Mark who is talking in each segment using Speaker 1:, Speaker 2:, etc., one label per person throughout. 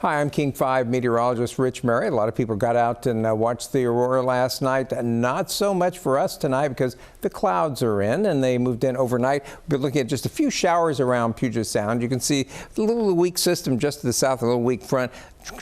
Speaker 1: Hi, I'm King 5 meteorologist Rich Marriott. A lot of people got out and watched the aurora last night. Not so much for us tonight because the clouds are in and they moved in overnight. We've been looking at just a few showers around Puget Sound. You can see the little weak system just to the south, a little weak front,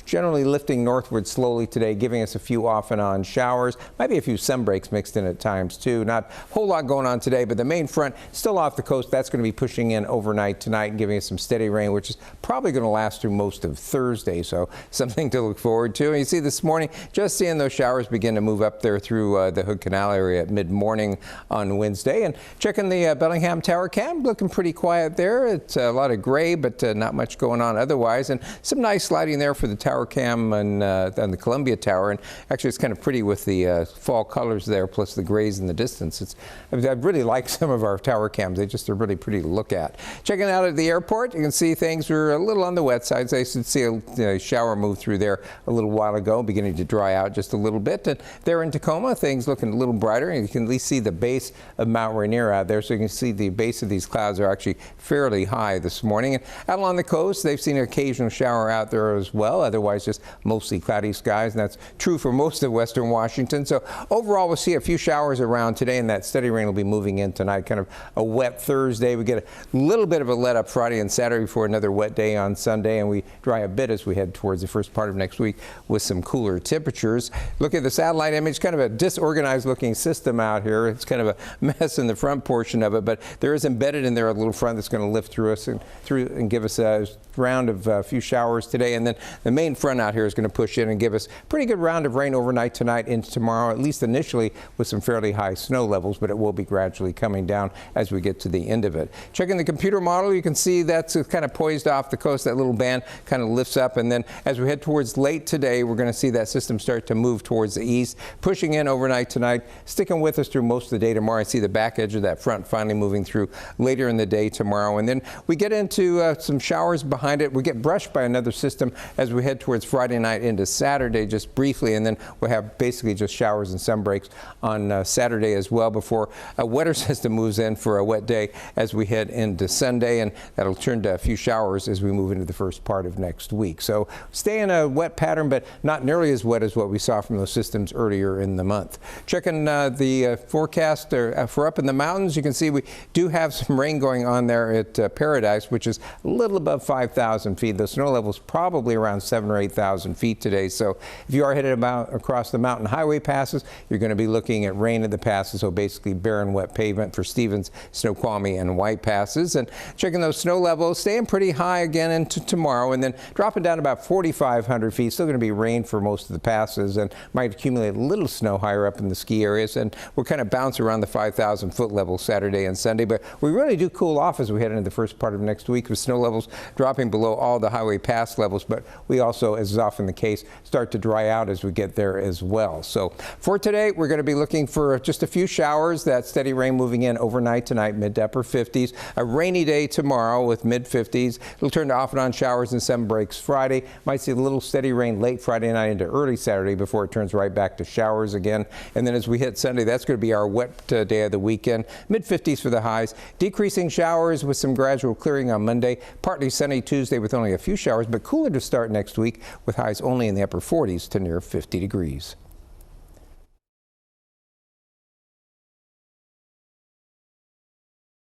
Speaker 1: generally lifting northward slowly today, giving us a few off and on showers. Might be a few sun breaks mixed in at times too. Not a whole lot going on today, but the main front still off the coast. That's going to be pushing in overnight tonight and giving us some steady rain, which is probably going to last through most of Thursday. So something to look forward to. And you see this morning, just seeing those showers begin to move up there through the Hood Canal area at mid-morning on Wednesday. And checking the Bellingham Tower cam, looking pretty quiet there. It's a lot of gray, but not much going on otherwise. And some nice lighting there for the tower cam and the Columbia Tower, and actually it's kind of pretty with the fall colors there, plus the grays in the distance. I really like some of our tower cams. They're really pretty to look at. Checking out at the airport, you can see things were a little on the wet side. So I should see a shower move through there a little while ago, beginning to dry out just a little bit. And there in Tacoma, things looking a little brighter, and you can at least see the base of Mount Rainier out there. So you can see the base of these clouds are actually fairly high this morning. And out along the coast, they've seen an occasional shower out there as well. Otherwise, just mostly cloudy skies, and that's true for most of western Washington. So overall, we'll see a few showers around today, and that steady rain will be moving in tonight. Kind of a wet Thursday. We get a little bit of a let up Friday and Saturday before another wet day on Sunday, and we dry a bit as we head towards the first part of next week with some cooler temperatures. Look at the satellite image, kind of a disorganized looking system out here. It's kind of a mess in the front portion of it, but there is embedded in there a little front that's going to lift through us and give us a round of a few showers today, and then the main front out here is going to push in and give us a pretty good round of rain overnight tonight into tomorrow, at least initially with some fairly high snow levels, but it will be gradually coming down as we get to the end of it. Checking the computer model, you can see that's kind of poised off the coast. That little band kind of lifts up, and then as we head towards late today, we're going to see that system start to move towards the east, pushing in overnight tonight, sticking with us through most of the day tomorrow. I see the back edge of that front finally moving through later in the day tomorrow, and then we get into some showers behind it. We get brushed by another system as we head towards Friday night into Saturday just briefly, and then we'll have basically just showers and sun breaks on Saturday as well before a wetter system moves in for a wet day as we head into Sunday, and that'll turn to a few showers as we move into the first part of next week. So stay in a wet pattern, but not nearly as wet as what we saw from those systems earlier in the month. Checking the forecast for up in the mountains, you can see we do have some rain going on there at Paradise, which is a little above 5,000 feet. The snow level is probably around 7,000 or 8,000 feet today. So if you are headed across the mountain highway passes, you're going to be looking at rain in the passes, so basically barren wet pavement for Stevens, Snoqualmie, and White passes. And checking those snow levels, staying pretty high again into tomorrow, and then dropping down about 4,500 feet. Still going to be rain for most of the passes, and might accumulate a little snow higher up in the ski areas. And we'll kind of bounce around the 5,000 foot level Saturday and Sunday, but we really do cool off as we head into the first part of next week with snow levels dropping below all the highway pass levels. But we also, as is often the case, start to dry out as we get there as well. So for today, we're going to be looking for just a few showers. That steady rain moving in overnight tonight, mid to upper 50s. A rainy day tomorrow with mid 50s. It'll turn to off and on showers and sun breaks Friday. Might see a little steady rain late Friday night into early Saturday before it turns right back to showers again. And then as we hit Sunday, that's going to be our wet day of the weekend. Mid 50s for the highs. Decreasing showers with some gradual clearing on Monday. Partly sunny Tuesday with only a few showers, but cooler to start next week with highs only in the upper 40s to near 50 degrees.